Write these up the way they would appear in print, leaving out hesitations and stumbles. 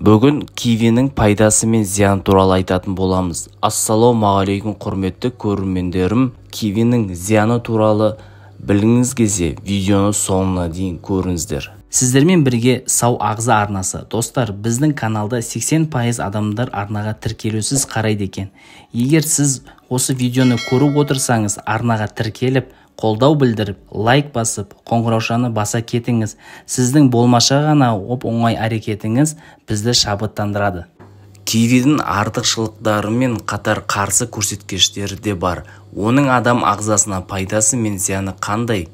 Бүгін кивинің пайдасы мен зияны туралы айтатын боламыз. Ассалаумағалейкум құрметті көрермендерім. Кивинің зияны туралы білгіңіз келсе, видеоны соңына дейін көріңіздер. Сіздермен бірге сау ағза арнасы. Достар, біздің каналда 80% адамдар арнаға тіркелусіз қарайды екен. Егер сіз осы видеоны көріп отырсаңыз, арнаға тіркеліп, қолдау білдіріп, лайк басып, қоңыраушаны баса кетіңіз. Сіздің болмаша ғана оп-оңай әрекетіңіз бізді шабыттандырады. Кивидің артықшылықтарымен қатар қарсы көрсеткіштері де бар. Оның адам ағзасына пайдасы мен зияны қандай?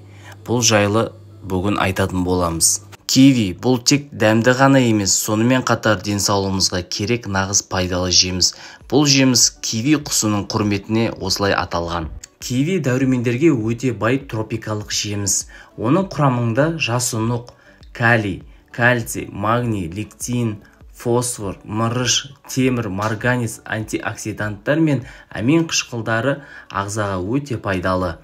Бұл жайлы бүгін айтатын боламыз. Киви бұл тек дәмді ғана емес, сонымен қатар денсаулығымызға керек нағыз пайдалы жеміс. Бұл жеміс киви құсының құрметіне осылай аталған. Киви дәрумендерге өте бай тропикалық жеміс. Оның құрамында жасұнық, калий, кальций, магний, лектин, фосфор, мырыш, темір, марганец, антиоксиданттар мен амин қышқылдары ағзаға өте пайдалы.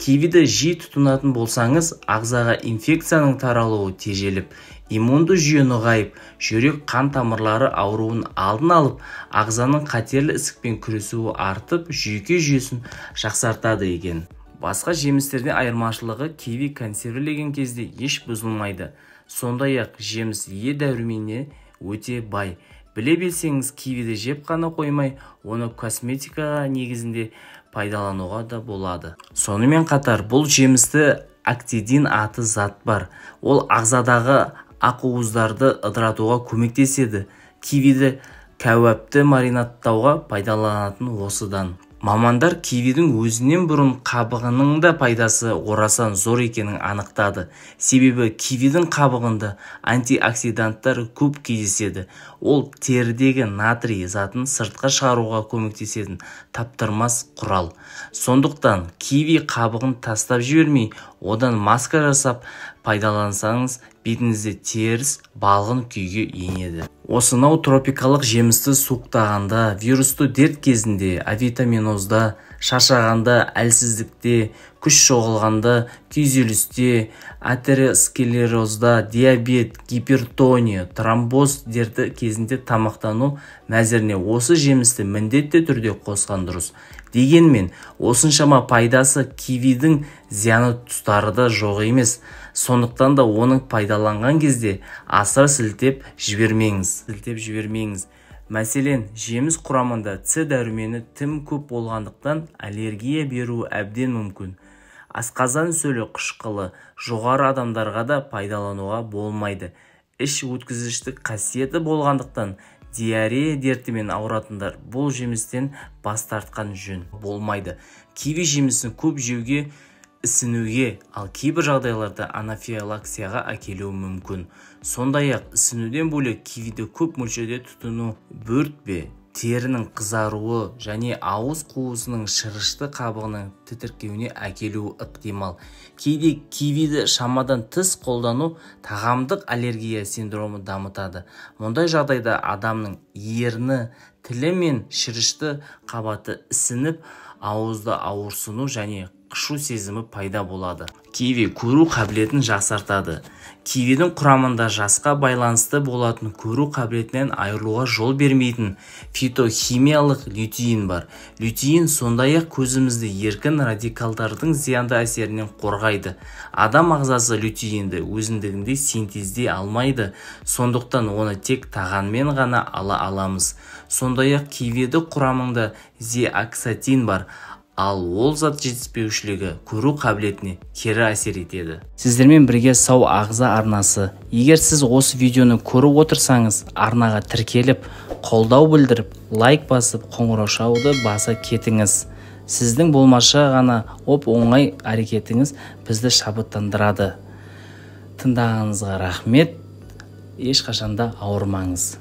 Кивиді жиі тұтынатын болсаңыз, ағзаға инфекцияның таралуы тежеліп, иммунды жүйе нығайып, жүрек қан тамырлары ауруын алдын алып, ағзаның қатерлі ісікпен күресуі артып, жүйке жүйесін жақсартады екен. Басқа жемістерден айырмашылығы, киви консервілеген кезде еш бұзылмайды. Сондай-ақ жеміс Е дәруменіне өте бай. Біле білсеңіз, кивиді жеп қана қоймай, оны косметикаға негізінде пайдалануға да болады. Сонымен қатар бұл жемісті актидин аты зат бар. Ол ағзадағы ақуыздарды ыдыратуға көмектеседі. Кивиді кәуапты маринадтауға пайдаланатын осыдан. Мамандар кивидің өзінен бұрын қабығының да пайдасы орасан зор екенін анықтады. Себебі кивидің қабығында антиоксиданттар көп кездеседі. Ол терідегі натрий затын сыртқа шығаруға көмектесетін таптырмас құрал. Сондықтан киви қабығын тастап жібермей, одан маска жасап пайдалансаңыз, бетіңізде теріс балғын күйге енеді. Осынау тропикалық жемісті суықтағанда, вирусты дерт кезінде, авитаминозда, шаршағанда, әлсіздікте, күш жоғалғанда, күйзелісте, атеросклерозда, диабет, гипертония, тромбоз дерті кезінде тамақтану мәзіріне осы жемісті міндетті түрде қосқан дұрыс. Дегенмен, осыншама пайдасы кивидің зияны тұстары да жоқ емес. Сондықтан да оның пайдаланған кезде асыра сілтеп жібермеңіз. Мәселен, жеміс құрамында С дәрумені тым көп болғандықтан аллергия беруі әбден мүмкін. Асқазан сөлі қышқылы жоғары адамдарға да пайдалануға болмайды. Іш өткізгіштік қасиеті болғандықтан диарея дертімен ауыратындар бұл жемістен бас тартқан жөн болмайды. Киви жемісін көп жеуге ісінуге, ал кейбір жағдайларда анафилаксияға әкелуі мүмкін. Сондай-ақ ісінуден бөлек кивиді көп мөлшерде тұтыну бөртпе, терінің қызаруы және ауыз қуысының шырышты қабығының тітіркеуіне әкелуі ықтимал. Кейде кивиді шамадан тыс қолдану тағамдық аллергия синдромы дамытады. Мұндай жағдайда адамның ерні, тілі мен шырышты қабаты ісініп, ауызда ауырсыну және қышу сезімі пайда болады. Киви көру қабілетін жақсартады. Кивидің құрамында жасқа байланысты болатын көру қабілетінен айырылуға жол бермейтін фитохимиялық лютеин бар. Лютеин сондай-ақ көзімізді еркін радикалдардың зиянды әсерінен қорғайды. Адам ағзасы лютеинді өзіндігінде синтездей алмайды. Сондықтан оны тек тағаммен ғана ала аламыз. Сондай-ақ кивиді құрамында зеаксантин бар. Ал ол зат жетіспеушілігі көру қабілетіне кері әсер етеді. Сіздермен бірге сау ағза арнасы. Егер сіз осы видеоны көріп отырсаңыз, арнаға тіркеліп, қолдау білдіріп, лайк басып, қоңыраушауды баса кетіңіз. Сіздің болмаша ғана оп-оңай әрекетіңіз бізді шабыттандырады. Тыңдағаныңызға рахмет. Ешқашанда ауырмаңыз.